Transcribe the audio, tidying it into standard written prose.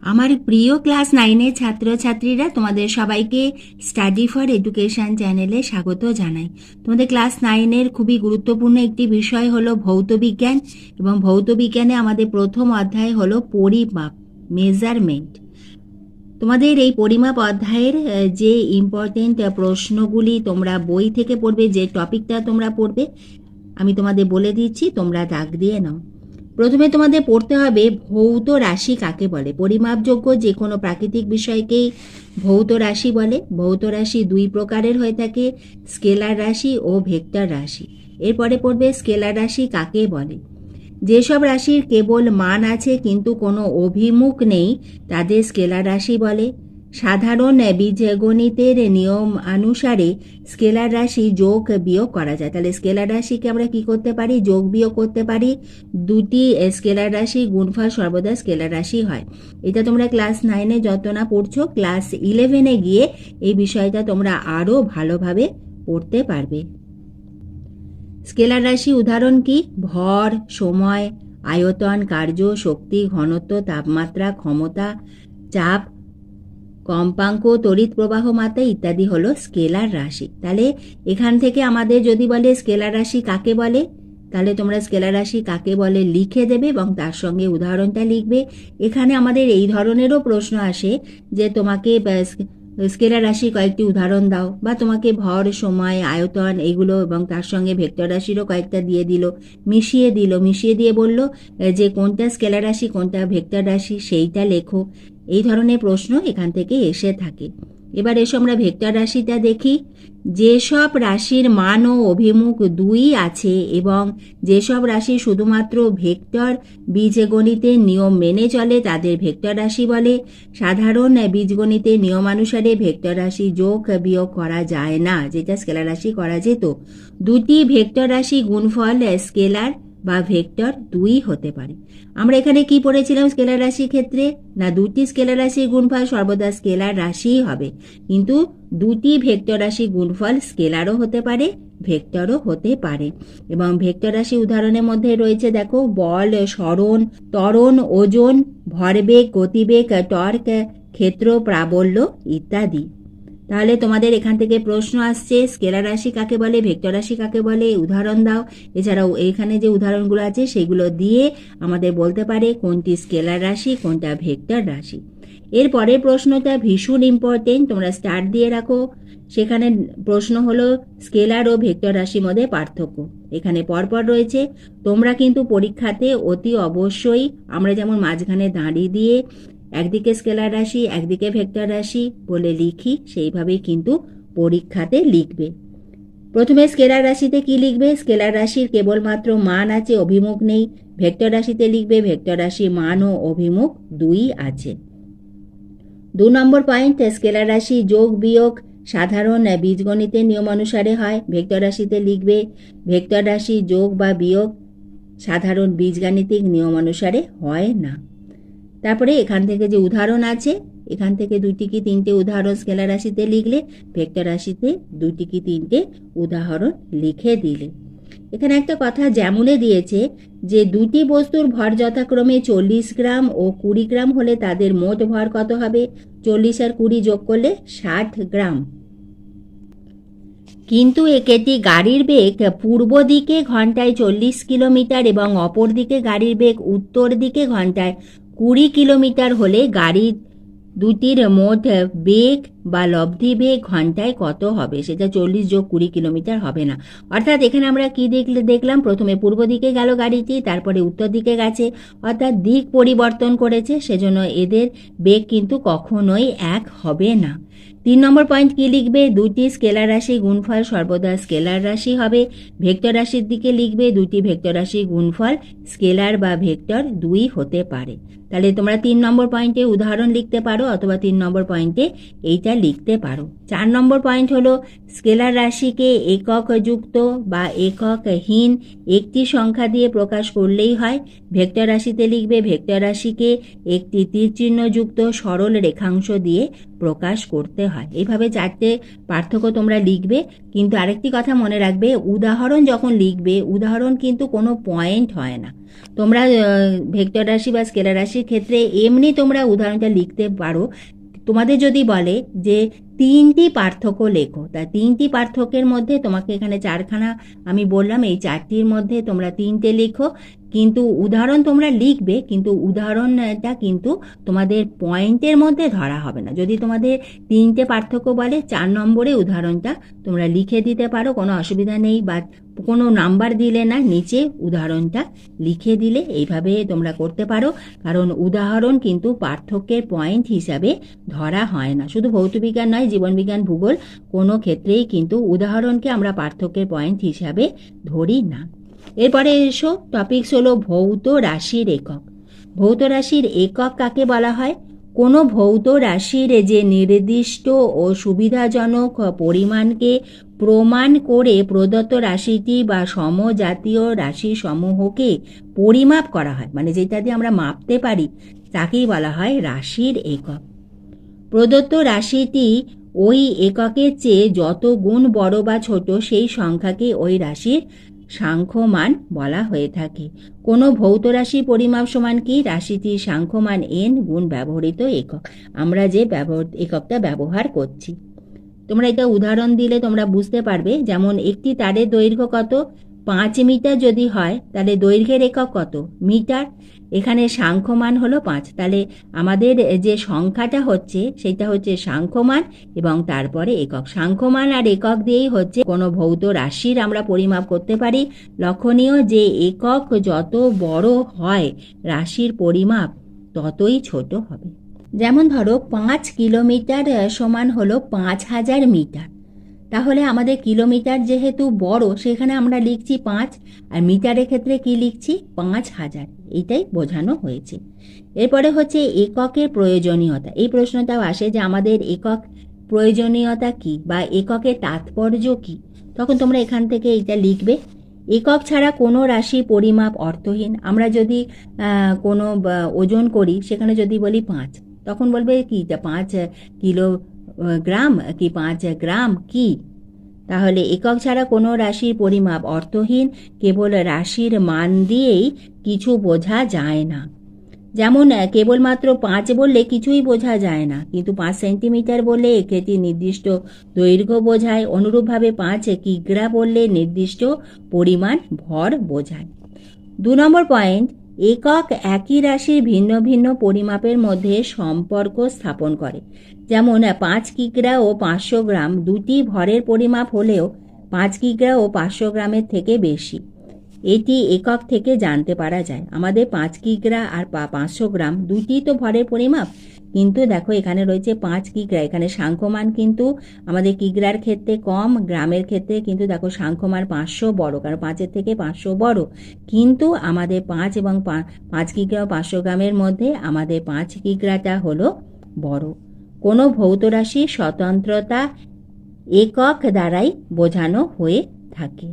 আমার প্রিয় ক্লাস 9-এর ছাত্রছাত্রীরা, তোমাদের সবাইকে স্টাডি ফর এডুকেশন চ্যানেলে স্বাগত জানাই। তোমাদের ক্লাস 9-এর খুবই গুরুত্বপূর্ণ একটি বিষয় হলো ভৌত বিজ্ঞান, এবং ভৌত বিজ্ঞানে আমাদের প্রথম অধ্যায় হলো পরিমাপ, মেজারমেন্ট। তোমাদের এই পরিমাপ অধ্যায়ের যে ইম্পর্টেন্ট প্রশ্নগুলি তোমরা বই থেকে পড়বে, যে টপিকটা তোমরা পড়বে আমি তোমাদের বলে দিচ্ছি, তোমরা দাগ দিয়ে নাও। প্রথমে তোমাদের পড়তে হবে ভৌত রাশি কাকে বলে। পরিমাপযোগ্য যে কোনো প্রাকৃতিক বিষয়কেই ভৌত রাশি বলে। ভৌত রাশি দুই প্রকারের হয়ে থাকে, স্কেলার রাশি ও ভেক্টর রাশি। এরপরে পড়বে স্কেলার রাশি কাকে বলে। যেসব রাশির কেবল মান আছে কিন্তু কোনো অভিমুখ নেই তাদের স্কেলার রাশি বলে। সাধারণ বীজগণিতের নিয়ম অনুসারে স্কেলার রাশি যোগ বিয়োগ করা যায়। তাহলে স্কেলার রাশিকে আমরা কি করতে পারি? যোগ বিয়োগ করতে পারি। দুটি স্কেলার রাশি গুণফল সর্বদা স্কেলার রাশি হয়। এটা তোমরা ক্লাস 9-এ যত না পড়ছো, ক্লাস 11-এ গিয়ে এই বিষয়টা তোমরা আরও ভালোভাবে পড়তে পারবে। স্কেলার রাশি উদাহরণ কি? ভর, সময়, আয়তন, কার্য, শক্তি, ঘনত্ব, তাপমাত্রা, ক্ষমতা, চাপ, কম্পাঙ্ক, তড়িৎ প্রবাহ মাত্রা ইত্যাদি হলো স্কেলার রাশি। তাহলে এখান থেকে আমাদের যদি বলে স্কেলার রাশি কাকে বলে, তাহলে তোমরা স্কেলার রাশি কাকে বলে লিখে দেবে এবং তার সঙ্গে উদাহরণটা লিখবে। এখানে আমাদের এই ধরনেরও প্রশ্ন আসে যে তোমাকে স্কেলার রাশি কয়েকটি উদাহরণ দাও, বা তোমাকে ভর, সময়, আয়তন এগুলো এবং তার সঙ্গে ভেক্টর রাশিরও কয়েকটা দিয়ে দিল, মিশিয়ে দিয়ে বলল যে কোনটা স্কেলার রাশি কোনটা ভেক্টর রাশি সেইটা লেখো। এই ধরনের প্রশ্ন এখান থেকে এসে থাকে। এবার এসো আমরা ভেক্টর রাশিটা দেখি। যেসব রাশির মান ও অভিমুখ দুই আছে এবং যেসব রাশি শুধুমাত্র ভেক্টর বীজগণিতের নিয়ম মেনে চলে তাদের ভেক্টর রাশি বলে। সাধারণ বীজগণিতের নিয়মানুসারে ভেক্টর রাশি যোগ বিয়োগ করা যায় না, যেটা স্কেলার রাশি করা যেত। দুটি ভেক্টর রাশি গুণফল স্কেলার বা ভেক্টর দুই হতে পারে। আমরা এখানে কি পড়েছিলাম স্কেলার রাশির ক্ষেত্রে? না, দুটি স্কেলার রাশির গুণফল সর্বদা স্কেলার রাশিই হবে, কিন্তু দুটি ভেক্টর রাশি গুণফল স্কেলারও হতে পারে, ভেক্টরও হতে পারে। এবং ভেক্টর রাশি উদাহরণের মধ্যে রয়েছে দেখো, বল, সরণ, ত্বরণ, ওজন, ভরবেগ, গতিবেগ, টর্ক, ক্ষেত্র, প্রাবল্য ইত্যাদি। তাহলে তোমাদের এখান থেকে প্রশ্ন আসছে স্কেলার রাশি কাকে বলে, ভেক্টর রাশি কাকে বলে, উদাহরণ দাও। এছাড়াও এখানে যে উদাহরণগুলো আছে সেগুলো দিয়ে আমাদের বলতে পারে কোনটি স্কেলার রাশি কোনটা ভেক্টর রাশি। এরপরের প্রশ্নটা ভীষণ ইম্পর্টেন্ট, তোমরা স্টার দিয়ে রাখো। সেখানে প্রশ্ন হলো স্কেলার ও ভেক্টর রাশির মধ্যে পার্থক্য। এখানে পরপর রয়েছে, তোমরা কিন্তু পরীক্ষাতে অতি অবশ্যই আমরা যেমন মাঝখানে দাঁড়িয়ে দিয়ে একদিকে স্কেলার রাশি একদিকে ভেক্টর রাশি বলে লিখি, সেইভাবেই কিন্তু পরীক্ষাতে লিখবে। প্রথমে স্কেলার রাশিতে কি লিখবে? স্কেলার রাশির কেবলমাত্র মান আছে, অভিমুখ নেই। ভেক্টর রাশিতে লিখবে ভেক্টর রাশির মান ও অভিমুখ দুই আছে। 2 নম্বর পয়েন্ট, স্কেলার রাশি যোগ বিয়োগ সাধারণ বীজগণিতের নিয়ম অনুসারে হয়। ভেক্টর রাশিতে লিখবে ভেক্টর রাশি যোগ বা বিয়োগ সাধারণ বীজগাণিতিক নিয়ম অনুসারে হয় না। তারপরে এখান থেকে যে উদাহরণ আছে, এখান থেকে 2টি কি 3টে উদাহরণ স্কেলার রাশিতে লিখলে, ভেক্টর রাশিতে 2টি কি 3টে উদাহরণ লিখে দিলে। এখানে একটা কথা যেমনে দিয়েছে যে দুটি বস্তুর ভর যথাক্রমে 40 গ্রাম ও 20 গ্রাম হলে তাদের মোট ভর কত হবে? 40 আর 20 যোগ করলে 60 গ্রাম। কিন্তু একটি গাড়ির বেগ পূর্ব দিকে ঘন্টায় 40 কিলোমিটার এবং অপর দিকে গাড়ির বেগ উত্তর দিকে ঘন্টায় 20 কিলোমিটার হলে গাড়ি দুটির মোট বেগ বা লব্ধি বেগ ঘন্টায় কত হবে? সেটা 40 যোগ 20 কিলোমিটার হবে না। অর্থাৎ এখানে আমরা কি দেখলাম, প্রথমে পূর্ব দিকে গেল গাড়িটি, তারপরে উত্তর দিকে গেছে, অর্থাৎ দিক পরিবর্তন করেছে, সেজন্য এদের বেগ কিন্তু কখনোই এক হবে না। 3 নম্বর পয়েন্ট কি লিখবে? দুটি স্কেলার রাশি গুণফল সর্বদা স্কেলার রাশি হবে। ভেক্টর রাশির দিকে লিখবে দুটি ভেক্টর রাশি গুণফল স্কেলার বা ভেক্টর দুই হতে পারে। তাহলে তোমরা 3 নম্বর পয়েন্টে উদাহরণ লিখতে পারো, অথবা 3 নম্বর পয়েন্টে এইটা এটা লিখতে পারো। 4 নম্বর পয়েন্ট হলো স্কেলার রাশিকে একক যুক্ত বা এককহীন একটি সংখ্যা দিয়ে প্রকাশ করলেই হয়। ভেক্টর রাশিতে লিখবে ভেক্টর রাশিকে একটি তীরচিহ্ন যুক্ত সরল রেখাংশ দিয়ে প্রকাশ করতে হয়। এইভাবে 4টে পার্থক্য তোমরা লিখবে। কিন্তু আরেকটি কথা মনে রাখবে, উদাহরণ যখন লিখবে উদাহরণ কিন্তু কোনো পয়েন্ট হয় না। তোমরা ভেক্টর রাশি বা স্কেলার রাশির ক্ষেত্রে এমনি তোমরা উদাহরণটা লিখতে পারো। তোমাদের যদি বলে যে 3টি পার্থক্য লেখো, তা 3টি পার্থক্যের মধ্যে তোমাকে এখানে 4খানা আমি বললাম, এই 4টির মধ্যে তোমরা 3টে লেখো। কিন্তু উদাহরণ তোমরা লিখবে, কিন্তু উদাহরণটা কিন্তু তোমাদের পয়েন্টের মধ্যে ধরা হবে না। যদি তোমাদের 3টে পার্থক্য বলে 4 নম্বরে উদাহরণটা তোমরা লিখে দিতে পারো, কোনো অসুবিধা নেই। বা কোনো নাম্বার দিলে না, নিচে উদাহরণটা লিখে দিলে এইভাবে তোমরা করতে পারো। কারণ উদাহরণ কিন্তু পার্থক্যের পয়েন্ট হিসাবে ধরা হয় না। শুধু ভৌতবিজ্ঞান নয়, জীবনবিজ্ঞান, ভূগোল কোনো ক্ষেত্রেই কিন্তু উদাহরণকে আমরা পার্থক্যের পয়েন্ট হিসাবে ধরি না। এরপরে এসো টপিকস হলো ভৌত রাশির একক। ভৌত রাশির একক কাকে বলা হয়? কোনো ভৌত রাশির যে নির্দিষ্ট ও সুবিধাজনক পরিমাণকে প্রমাণ করে প্রদত্ত রাশিটি বা সমজাতীয় রাশি সমূহকে পরিমাপ করা হয়, মানে যেটা দিয়ে আমরা মাপতে পারি, তাকেই বলা হয় রাশির একক। প্রদত্ত রাশিটি ওই এককের চেয়ে যত গুণ বড় বা ছোট সেই সংখ্যাকে ওই রাশির সাংখ্যমান বলা হয়ে থাকে। কোনো ভৌত রাশি পরিমাপ সমান কি? রাশিটির সাংখ্যমান n গুণ ব্যবহৃত একক, আমরা যে এককটা ব্যবহার করছি। তোমরা এটা উদাহরণ দিলে তোমরা বুঝতে পারবে। যেমন একটি তারের দৈর্ঘ্য কত? 5 মিটার যদি হয় তাহলে দৈর্ঘ্যের একক কত? মিটার। এখানে সাংখ্যমান হলো 5, তাহলে আমাদের যে সংখ্যাটা হচ্ছে সেটা হচ্ছে সাংখ্যমান এবং তারপরে একক। সাংখ্যমান আর একক দিয়েই হচ্ছে কোনো ভৌত রাশির আমরা পরিমাপ করতে পারি। লক্ষণীয় যে একক যত বড় হয় রাশির পরিমাপ ততই ছোট হবে। যেমন ধরো 5 কিলোমিটার সমান হলো 5000 মিটার। তাহলে আমাদের কিলোমিটার যেহেতু বড়, সেখানে আমরা লিখছি 5, আর মিটারের ক্ষেত্রে কি লিখছি? 5000। এইটাই বোঝানো হয়েছে। এরপরে হচ্ছে এককের প্রয়োজনীয়তা। এই প্রশ্নটাও আসে যে আমাদের একক প্রয়োজনীয়তা কি বা এককের তাৎপর্য কি। তখন তোমরা এখান থেকে এইটা লিখবে। একক ছাড়া কোনো রাশি পরিমাপ অর্থহীন। আমরা যদি কোনো ওজন করি, সেখানে যদি বলি 5, তখন বলবে কি 5 কিলোগ্রাম কি 5 গ্রাম কি? তাহলে একক ছাড়া কোনো রাশির পরিমাপ অর্থহীন। কেবল রাশির মান দিয়েই কিছু বোঝা যায় না। যেমন কেবলমাত্র 5 বললে কিছুই বোঝা যায় না, কিন্তু 5 সেন্টিমিটার বললে একটি নির্দিষ্ট দৈর্ঘ্য বোঝায়। অনুরূপভাবে 5 কিগ্রা বললে নির্দিষ্ট পরিমাণ ভর বোঝায়। 2 নম্বর পয়েন্ট, একক একই রাশির ভিন্ন ভিন্ন পরিমাপের মধ্যে সম্পর্ক স্থাপন করে। যেমন 5 কিগ্রা ও 500 গ্রাম দুটি ভরের পরিমাপ হলেও 5 কিগ্রা ও 500 গ্রামের থেকে বেশি। এটি একক থেকে জানতে পারা যায়। আমাদের 5 কিগ্রা আর 500 গ্রাম দুটি তো ভরের পরিমাপ, কিন্তু দেখো এখানে রয়েছে 5 কিগ্রা। এখানে সাংখ্যমান কিন্তু আমাদের কিগ্রার ক্ষেত্রে কম, গ্রামের ক্ষেত্রে কিন্তু দেখো সাংখ্যমান 500 বড়, কারণ 5-এর থেকে 500 বড়। কিন্তু আমাদের 5 এবং 5 কিগ্রা ও 500 গ্রামের মধ্যে আমাদের 5 কিগ্রাটা হলো বড়। কোনো ভৌত রাশির স্বতন্ত্রতা একক দ্বারাই বোঝানো হয়ে থাকে।